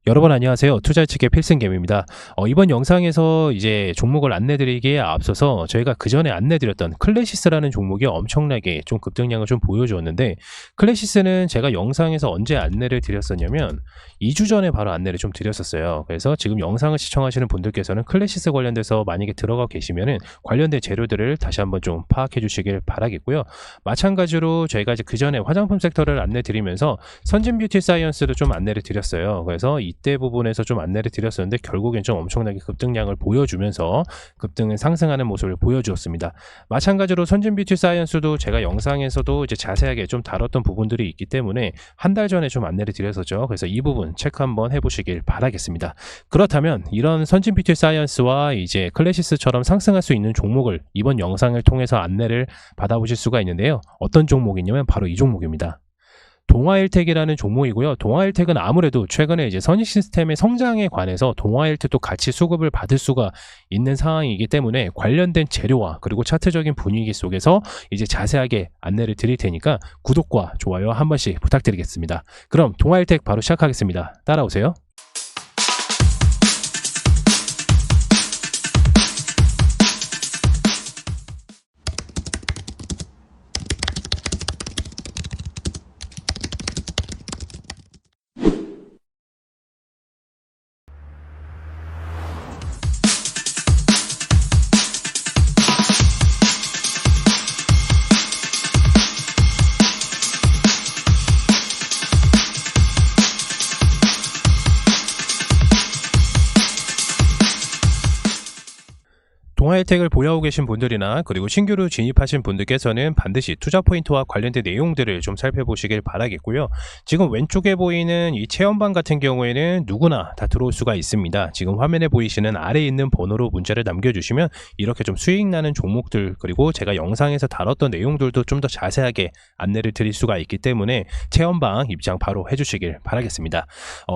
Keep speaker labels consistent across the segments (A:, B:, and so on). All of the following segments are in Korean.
A: 여러분 안녕하세요. 투자예측의 필승겜입니다. 이번 영상에서 이제 종목을 안내드리기에 앞서서 저희가 그 전에 안내드렸던 클래시스라는 종목이 엄청나게 좀 급등량을 좀 보여주었는데, 클래시스는 제가 영상에서 언제 안내를 드렸었냐면 2주 전에 바로 안내를 좀 드렸었어요. 그래서 지금 영상을 시청하시는 분들께서는 클래시스 관련돼서 만약에 들어가 계시면은 관련된 재료들을 다시 한번 좀 파악해 주시길 바라겠고요. 마찬가지로 저희가 이제 그 전에 화장품 섹터를 안내 드리면서 선진 뷰티 사이언스도 좀 안내를 드렸어요. 그래서 이때 부분에서 좀 안내를 드렸었는데 결국엔 좀 엄청나게 급등량을 보여주면서 급등을 상승하는 모습을 보여주었습니다. 마찬가지로 선진 뷰티 사이언스도 제가 영상에서도 이제 자세하게 좀 다뤘던 부분들이 있기 때문에 한 달 전에 좀 안내를 드렸었죠. 그래서 이 부분 체크 한번 해보시길 바라겠습니다. 그렇다면 이런 선진 뷰티 사이언스와 이제 클래시스처럼 상승할 수 있는 종목을 이번 영상을 통해서 안내를 받아보실 수가 있는데요. 어떤 종목이냐면 바로 이 종목입니다. 동아일텍이라는 종목이고요. 동아일텍은 아무래도 최근에 이제 선익 시스템의 성장에 관해서 동아일텍도 같이 수급을 받을 수가 있는 상황이기 때문에 관련된 재료와 그리고 차트적인 분위기 속에서 이제 자세하게 안내를 드릴 테니까 구독과 좋아요 한 번씩 부탁드리겠습니다. 그럼 동아일텍 바로 시작하겠습니다. 따라오세요. 동아일텍을 보유하고 계신 분들이나 그리고 신규로 진입하신 분들께서는 반드시 투자 포인트와 관련된 내용들을 좀 살펴보시길 바라겠고요. 지금 왼쪽에 보이는 이 체험방 같은 경우에는 누구나 다 들어올 수가 있습니다. 지금 화면에 보이시는 아래에 있는 번호로 문자를 남겨주시면 이렇게 좀 수익 나는 종목들, 그리고 제가 영상에서 다뤘던 내용들도 좀 더 자세하게 안내를 드릴 수가 있기 때문에 체험방 입장 바로 해주시길 바라겠습니다.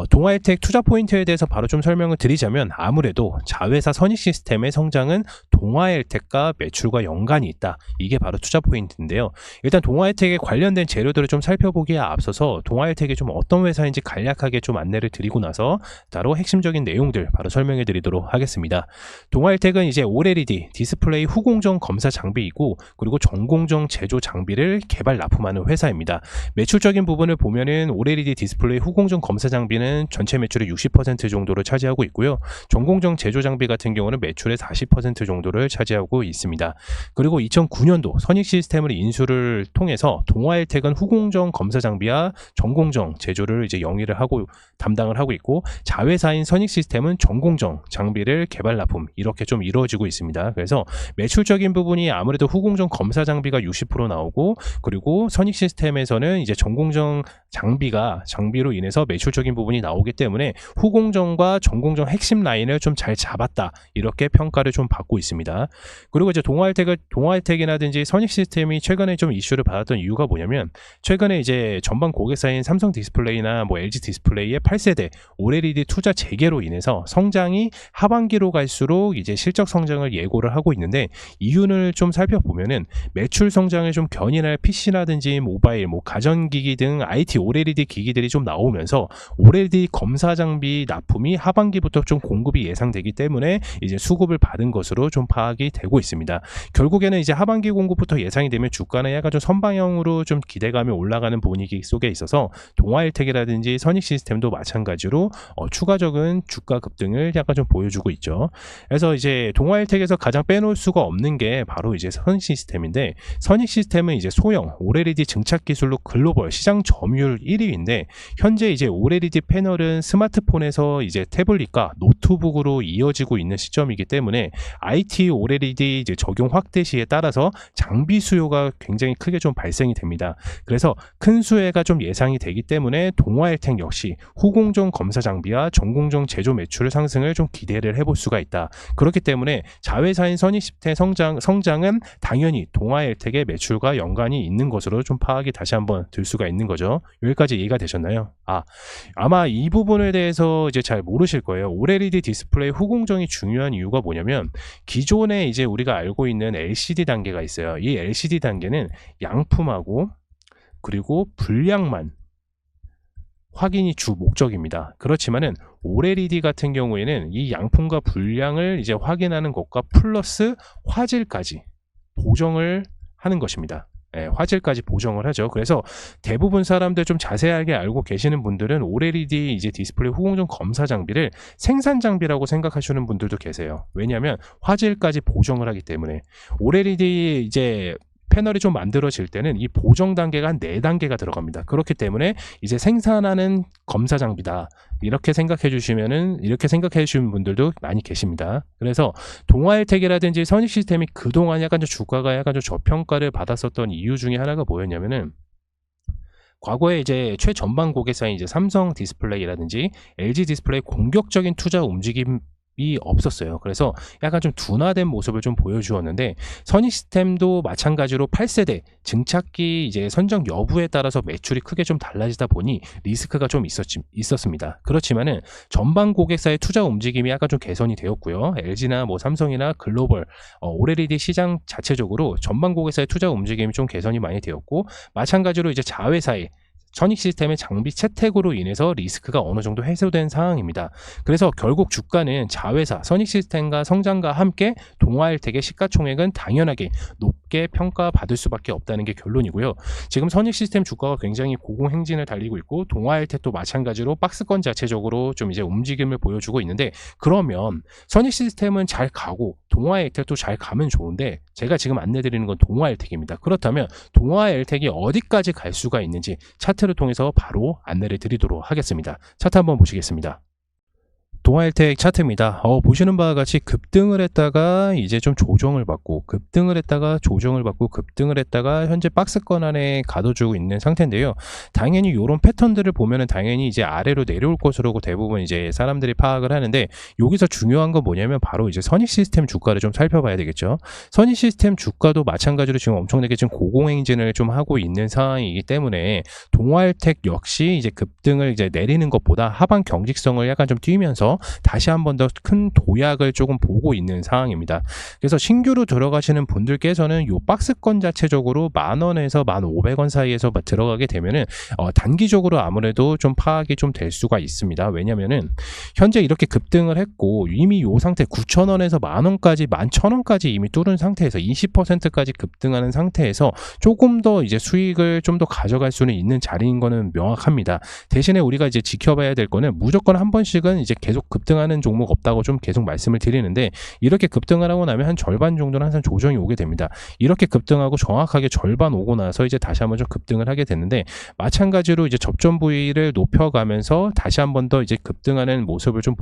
A: 동아일텍 투자 포인트에 대해서 바로 좀 설명을 드리자면, 아무래도 자회사 선익 시스템의 성장은 동아일텍과 매출과 연관이 있다. 이게 바로 투자 포인트인데요. 일단 동아일텍에 관련된 재료들을 좀 살펴보기에 앞서서 동아일텍이 좀 어떤 회사인지 간략하게 좀 안내를 드리고 나서 따로 핵심적인 내용들 바로 설명해 드리도록 하겠습니다. 동아일텍은 이제 OLED 디스플레이 후공정 검사 장비이고, 그리고 전공정 제조 장비를 개발 납품하는 회사입니다. 매출적인 부분을 보면은 OLED 디스플레이 후공정 검사 장비는 전체 매출의 60% 정도를 차지하고 있고요. 전공정 제조 장비 같은 경우는 매출의 40% 정도를 차지하고 있습니다. 그리고 2009년도 선익 시스템을 인수를 통해서 동아일텍은 후공정 검사 장비와 전공정 제조를 이제 영위를 하고 담당을 하고 있고, 자회사인 선익 시스템은 전공정 장비를 개발 납품, 이렇게 좀 이루어지고 있습니다. 그래서 매출적인 부분이 아무래도 후공정 검사 장비가 60% 나오고, 그리고 선익 시스템에서는 이제 전공정 장비로 인해서 매출적인 부분이 나오기 때문에 후공정과 전공정 핵심 라인을 좀 잘 잡았다, 이렇게 평가를 좀 받고 있습니다. 그리고 이제 동아일텍이라든지 선익 시스템이 최근에 좀 이슈를 받았던 이유가 뭐냐면, 최근에 이제 전방 고객사인 삼성 디스플레이나 LG 디스플레이의 8세대 OLED 투자 재개로 인해서 성장이 하반기로 갈수록 이제 실적 성장을 예고를 하고 있는데, 이유를 좀 살펴보면은 매출 성장을 좀 견인할 PC라든지 모바일, 가전기기 등 IT OLED 기기들이 좀 나오면서 OLED 검사 장비 납품이 하반기부터 좀 공급이 예상되기 때문에 이제 수급을 받은 것으로 좀 파악이 되고 있습니다. 결국에는 이제 하반기 공급부터 예상이 되면 주가는 약간 좀 선방향으로 좀 기대감이 올라가는 분위기 속에 있어서 동아일텍이라든지 선익 시스템도 마찬가지로 추가적인 주가 급등을 약간 좀 보여주고 있죠. 그래서 이제 동아일텍에서 가장 빼놓을 수가 없는 게 바로 이제 선익 시스템인데, 선익 시스템은 이제 소형 OLED 증착 기술로 글로벌 시장 점유율 1위인데, 현재 이제 OLED 패널은 스마트폰에서 이제 태블릿과 노트북으로 이어지고 있는 시점이기 때문에 IT OLED 이제 적용 확대 시에 따라서 장비 수요가 굉장히 크게 좀 발생이 됩니다. 그래서 큰 수혜가 좀 예상이 되기 때문에 동아일텍 역시 후공정 검사 장비와 전공정 제조 매출 상승을 좀 기대를 해볼 수가 있다. 그렇기 때문에 자회사인 선익 시스템 성장은 당연히 동아일텍의 매출과 연관이 있는 것으로 좀 파악이 다시 한번 들 수가 있는 거죠. 여기까지 이해가 되셨나요? 아마 이 부분에 대해서 이제 잘 모르실 거예요. OLED 디스플레이 후공정이 중요한 이유가 뭐냐면, 기존에 이제 우리가 알고 있는 LCD 단계가 있어요. 이 LCD 단계는 양품하고 그리고 불량만 확인이 주 목적입니다. 그렇지만은 오레리디 같은 경우에는 이 양품과 분량을 이제 확인하는 것과 플러스 화질까지 보정을 하는 것입니다. 화질까지 보정을 하죠. 그래서 대부분 사람들 좀 자세하게 알고 계시는 분들은 오레리디 이제 디스플레이 후공정 검사 장비를 생산 장비라고 생각하시는 분들도 계세요. 왜냐하면 화질까지 보정을 하기 때문에. 오레리디 이제 패널이 좀 만들어질 때는 이 보정 단계가 한 4단계가 들어갑니다. 그렇기 때문에 이제 생산하는 검사 장비다. 이렇게 생각해 주시면은, 이렇게 생각해 주시는 분들도 많이 계십니다. 그래서 동아일텍이라든지 선익시스템이 그동안 약간 좀 주가가 약간 좀 저평가를 받았었던 이유 중에 하나가 뭐였냐면은, 과거에 이제 최전방 고객사인 이제 삼성 디스플레이라든지 LG 디스플레이 공격적인 투자 움직임이 없었어요. 그래서 약간 좀 둔화된 모습을 좀 보여주었는데, 선익시스템도 마찬가지로 8세대 증착기 이제 선정 여부에 따라서 매출이 크게 좀 달라지다 보니 리스크가 좀 있었습니다. 그렇지만은 전방 고객사의 투자 움직임이 약간 좀 개선이 되었고요. LG나 뭐 삼성이나 글로벌 OLED 시장 자체적으로 전방 고객사의 투자 움직임이 좀 개선이 많이 되었고, 마찬가지로 이제 자회사의 선익시스템의 장비 채택으로 인해서 리스크가 어느 정도 해소된 상황입니다. 그래서 결국 주가는 자회사 선익시스템과 성장과 함께 동아일텍의 시가총액은 당연하게 높게 평가받을 수밖에 없다는 게 결론이고요. 지금 선익시스템 주가가 굉장히 고공행진을 달리고 있고, 동아일텍도 마찬가지로 박스권 자체적으로 좀 이제 움직임을 보여주고 있는데, 그러면 선익시스템은 잘 가고 동아일텍도 잘 가면 좋은데, 제가 지금 안내드리는 건 동아일텍입니다. 그렇다면 동아일텍이 어디까지 갈 수가 있는지 차트를 통해서 바로 안내를 드리도록 하겠습니다. 차트 한번 보시겠습니다. 동아일텍 차트입니다. 보시는 바와 같이 급등을 했다가 이제 좀 조정을 받고, 급등을 했다가 조정을 받고, 급등을 했다가 현재 박스권 안에 가둬주고 있는 상태인데요. 당연히 이런 패턴들을 보면은 당연히 이제 아래로 내려올 것으로 대부분 이제 사람들이 파악을 하는데, 여기서 중요한 건 뭐냐면 바로 이제 선익시스템 주가를 좀 살펴봐야 되겠죠. 선익시스템 주가도 마찬가지로 지금 엄청나게 지금 고공행진을 좀 하고 있는 상황이기 때문에 동아일텍 역시 이제 급등을 이제 내리는 것보다 하방 경직성을 약간 좀 뛰면서 다시 한 번 더 큰 도약을 조금 보고 있는 상황입니다. 그래서 신규로 들어가시는 분들께서는 이 박스권 자체적으로 10,000원에서 15,000원 사이에서 들어가게 되면은 단기적으로 아무래도 좀 파악이 좀 될 수가 있습니다. 왜냐면은 현재 이렇게 급등을 했고 이미 이 상태 9,000원에서 10,000원까지 11,000원까지 이미 뚫은 상태에서 20%까지 급등하는 상태에서 조금 더 이제 수익을 좀 더 가져갈 수는 있는 자리인 거는 명확합니다. 대신에 우리가 이제 지켜봐야 될 거는 무조건 한 번씩은 이제 계속 급등하는 종목 없다고 좀 계속 말씀을 드리는데, 이렇게 급등을 하고 나면 한 절반 정도는 항상 조정이 오게 됩니다. 이렇게 급등하고 정확하게 절반 오고 나서 이제 다시 한번 좀 급등을 하게 됐는데, 마찬가지로 이제 접전 부위를 높여가면서 다시 한번 더 이제 급등하는 모습을 좀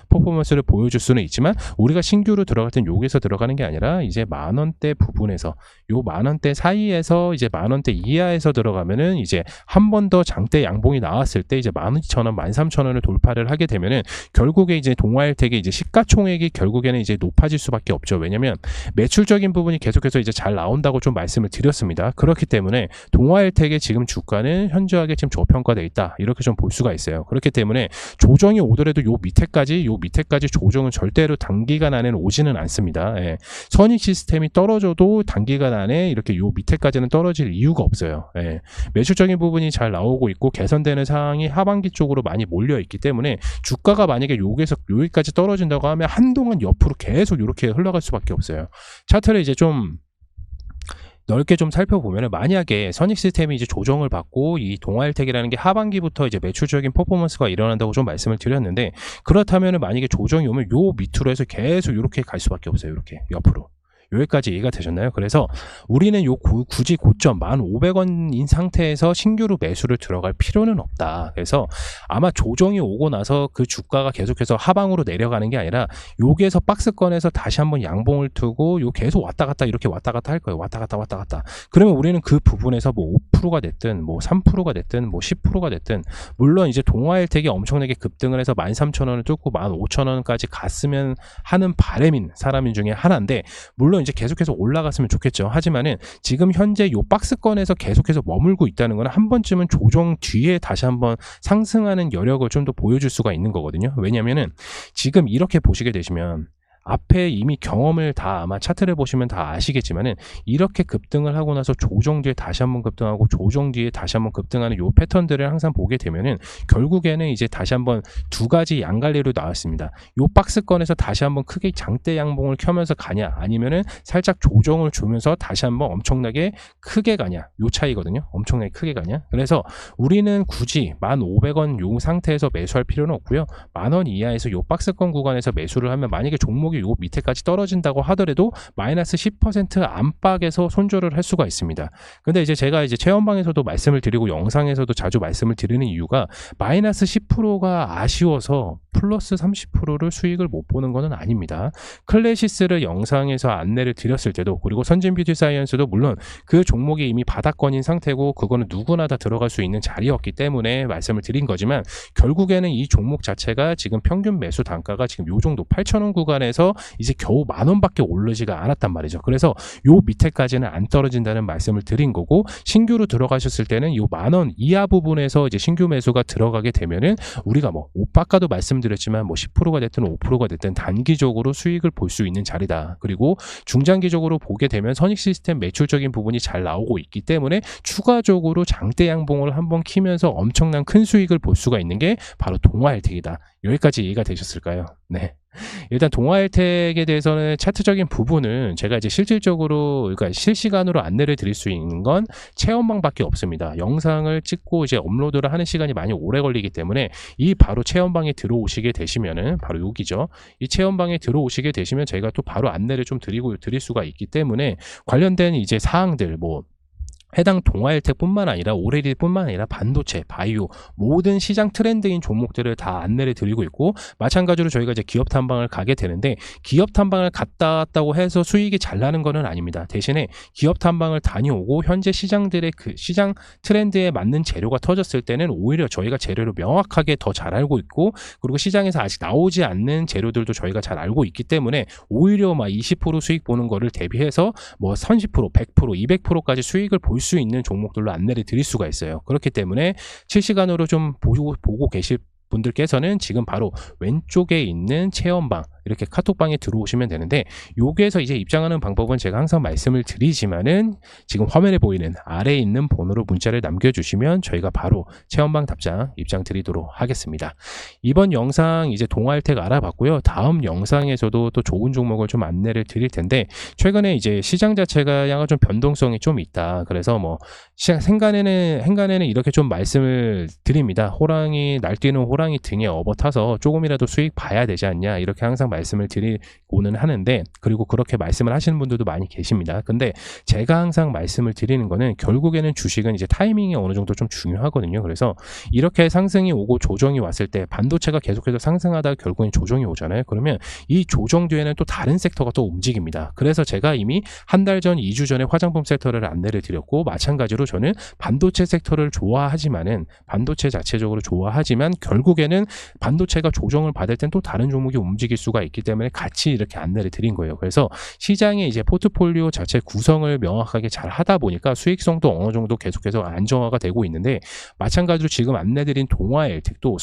A: 퍼포먼스를 보여줄 수는 있지만, 우리가 신규로 들어갈 땐 여기서 들어가는 게 아니라 이제 10,000원대 부분에서, 요 10,000원대 사이에서 이제 10,000원대 이하에서 들어가면은 이제 한 번 더 장대 양봉이 나왔을 때 이제 12,000원, 13,000원을 돌파를 하게 되면은 결국에 이제 동아일텍의 이제 시가총액이 결국에는 이제 높아질 수밖에 없죠. 왜냐면 매출적인 부분이 계속해서 이제 잘 나온다고 좀 말씀을 드렸습니다. 그렇기 때문에 동아일텍의 지금 주가는 현저하게 지금 저평가되어 있다, 이렇게 좀 볼 수가 있어요. 그렇기 때문에 조정이 오더라도 요 밑에까지 조정은 절대로 단기간 안에는 오지는 않습니다. 선익시스템이 떨어져도 단기간 안에 이렇게 요 밑에까지는 떨어질 이유가 없어요. 매출적인 부분이 잘 나오고 있고 개선되는 상황이 하반기 쪽으로 많이 몰려 있기 때문에 주가가 만약에 여기까지 떨어진다고 하면 한동안 옆으로 계속 이렇게 흘러갈 수밖에 없어요. 차트를 이제 좀 넓게 좀 살펴보면, 만약에 선익시스템이 이제 조정을 받고 이 동아일텍이라는 게 하반기부터 이제 매출적인 퍼포먼스가 일어난다고 좀 말씀을 드렸는데, 그렇다면 만약에 조정이 오면 요 밑으로 해서 계속 이렇게 갈 수밖에 없어요. 이렇게 옆으로. 여기까지 이해가 되셨나요? 그래서 우리는 굳이 고점 1,500원인 상태에서 신규로 매수를 들어갈 필요는 없다. 그래서 아마 조정이 오고 나서 그 주가가 계속해서 하방으로 내려가는 게 아니라 여기에서 박스권에서 다시 한번 양봉을 트고 요 계속 왔다 갔다 이렇게 왔다 갔다 할 거예요. 왔다 갔다. 그러면 우리는 그 부분에서 뭐 5%가 됐든 뭐 3%가 됐든 뭐 10%가 됐든, 물론 이제 동아일텍이 엄청나게 급등을 해서 13,000원을 뚫고 15,000원까지 갔으면 하는 바람인 사람 중에 하나인데, 물론 이제 계속해서 올라갔으면 좋겠죠. 하지만은 지금 현재 요 박스권에서 계속해서 머물고 있다는 거는 한 번쯤은 조정 뒤에 다시 한번 상승하는 여력을 좀 더 보여줄 수가 있는 거거든요. 왜냐면은 지금 이렇게 보시게 되시면 앞에 이미 경험을 다 아마 차트를 보시면 다 아시겠지만은 이렇게 급등을 하고 나서 조정 뒤에 다시 한번 급등하고 조정 뒤에 다시 한번 급등하는 요 패턴들을 항상 보게 되면은 결국에는 이제 다시 한번 두 가지 양갈래로 나왔습니다. 요 박스권에서 다시 한번 크게 장대 양봉을 켜면서 가냐, 아니면은 살짝 조정을 주면서 다시 한번 엄청나게 크게 가냐, 요 차이거든요. 엄청나게 크게 가냐. 그래서 우리는 굳이 1,500원 요 상태에서 매수할 필요는 없고요. 10,000원 이하에서 요 박스권 구간에서 매수를 하면, 만약에 종목이 요 밑에까지 떨어진다고 하더라도 마이너스 10% 안팎에서 손절을 할 수가 있습니다. 근데 이제 제가 이제 체험방에서도 말씀을 드리고 영상에서도 자주 말씀을 드리는 이유가, 마이너스 10%가 아쉬워서 플러스 30%를 수익을 못 보는 것은 아닙니다. 클래시스를 영상에서 안내를 드렸을 때도, 그리고 선진 뷰티 사이언스도 물론 그 종목이 이미 바닥권인 상태고 그거는 누구나 다 들어갈 수 있는 자리였기 때문에 말씀을 드린 거지만, 결국에는 이 종목 자체가 지금 평균 매수 단가가 지금 요 정도 8,000원 구간에서 이제 겨우 10,000원밖에 오르지가 않았단 말이죠. 그래서 요 밑에까지는 안 떨어진다는 말씀을 드린 거고, 신규로 들어가셨을 때는 요 10,000원 이하 부분에서 이제 신규 매수가 들어가게 되면은 우리가 뭐 아까도 말씀드렸지만 뭐 10%가 됐든 5%가 됐든 단기적으로 수익을 볼 수 있는 자리다. 그리고 중장기적으로 보게 되면 선익 시스템 매출적인 부분이 잘 나오고 있기 때문에 추가적으로 장대 양봉을 한번 키면서 엄청난 큰 수익을 볼 수가 있는 게 바로 동아헬텍이다. 여기까지 이해가 되셨을까요? 네. 일단 동아헬텍에 대해서는 차트적인 부분은 제가 이제 실질적으로, 그러니까 실시간으로 안내를 드릴 수 있는 건 체험방밖에 없습니다. 영상을 찍고 이제 업로드를 하는 시간이 많이 오래 걸리기 때문에, 이 바로 체험방에 들어오시게 되시면은 바로 여기죠. 이 체험방에 들어오시게 되시면 저희가 또 바로 안내를 좀 드릴 수가 있기 때문에, 관련된 이제 사항들, 뭐 해당 동아헬텍뿐만 아니라 오레디뿐만 아니라 반도체, 바이오, 모든 시장 트렌드인 종목들을 다 안내를 드리고 있고, 마찬가지로 저희가 이제 기업 탐방을 가게 되는데, 기업 탐방을 갔다 왔다고 해서 수익이 잘 나는 거는 아닙니다. 대신에 기업 탐방을 다녀오고 현재 시장들의 그 시장 트렌드에 맞는 재료가 터졌을 때는 오히려 저희가 재료를 명확하게 더 잘 알고 있고, 그리고 시장에서 아직 나오지 않는 재료들도 저희가 잘 알고 있기 때문에 오히려 막 20% 수익 보는 거를 대비해서 뭐 30%, 100%, 200%까지 수익을 볼 수 있는 종목들로 안내를 드릴 수가 있어요. 그렇기 때문에 실시간으로 좀 보고 계실 분들께서는 지금 바로 왼쪽에 있는 체험방, 이렇게 카톡방에 들어오시면 되는데, 여기에서 이제 입장하는 방법은 제가 항상 말씀을 드리지만은 지금 화면에 보이는 아래에 있는 번호로 문자를 남겨주시면 저희가 바로 체험방 답장 입장 드리도록 하겠습니다. 이번 영상 이제 동아헬텍 알아봤고요. 다음 영상에서도 또 좋은 종목을 좀 안내를 드릴 텐데, 최근에 이제 시장 자체가 약간 좀 변동성이 좀 있다. 그래서 뭐 행간에는 이렇게 좀 말씀을 드립니다. 날뛰는 호랑이 등에 업어타서 조금이라도 수익 봐야 되지 않냐, 이렇게 항상 말씀을 드리고는 하는데, 그리고 그렇게 말씀을 하시는 분들도 많이 계십니다. 근데 제가 항상 말씀을 드리는 거는, 결국에는 주식은 이제 타이밍이 어느 정도 좀 중요하거든요. 그래서 이렇게 상승이 오고 조정이 왔을 때, 반도체가 계속해서 상승하다가 결국엔 조정이 오잖아요. 그러면 이 조정 뒤에는 또 다른 섹터가 또 움직입니다. 그래서 제가 이미 한 달 전, 2주 전에 화장품 섹터를 안내를 드렸고, 마찬가지로 저는 반도체 섹터를 반도체 자체적으로 좋아하지만 결국에는 반도체가 조정을 받을 땐 또 다른 종목이 움직일 수가 있기 때문에 같이 이렇게 안내를 드린 거예요. 그래서 시장의 이제 포트폴리오 자체 구성을 명확하게 잘 하다 보니까 수익성도 어느 정도 계속해서 안정화가 되고 있는데, 마찬가지로 지금 안내드린 동아헬텍도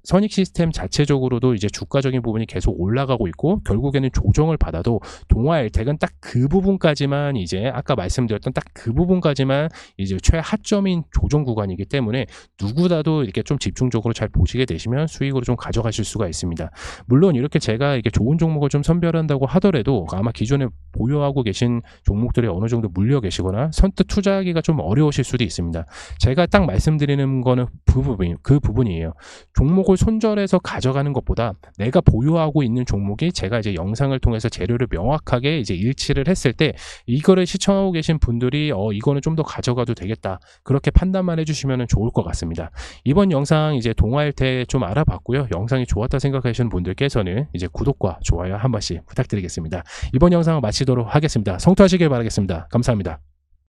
A: 선익 시스템 자체적으로도 이제 주가적인 부분이 계속 올라가고 있고, 결국에는 조정을 받아도 동아헬텍은 딱 그 부분까지만, 이제 아까 말씀드렸던 딱 그 부분까지만 이제 최하점인 조정 구간이기 때문에 누구라도 이렇게 좀 집중적으로 잘 보시게 되시면 수익으로 좀 가져가실 수가 있습니다. 물론 이렇게 제가 이렇게 좋은 종목을 좀 선별한다고 하더라도 아마 기존에 보유하고 계신 종목들이 어느 정도 물려 계시거나 선뜻 투자하기가 좀 어려우실 수도 있습니다. 제가 딱 말씀드리는 거는 그 부분이에요. 종목을 손절해서 가져가는 것보다 내가 보유하고 있는 종목이, 제가 이제 영상을 통해서 재료를 명확하게 이제 일치를 했을 때, 이거를 시청하고 계신 분들이 이거는 좀 더 가져가도 되겠다, 그렇게 판단만 해주시면 좋을 것 같습니다. 이번 영상 이제 동아헬텍 좀 알아봤고요. 영상이 좋았다 생각하시는 분들께서는 이제 구독과 좋아요 한 번씩 부탁드리겠습니다. 이번 영상을 마치도록 하겠습니다. 성투하시길 바라겠습니다. 감사합니다.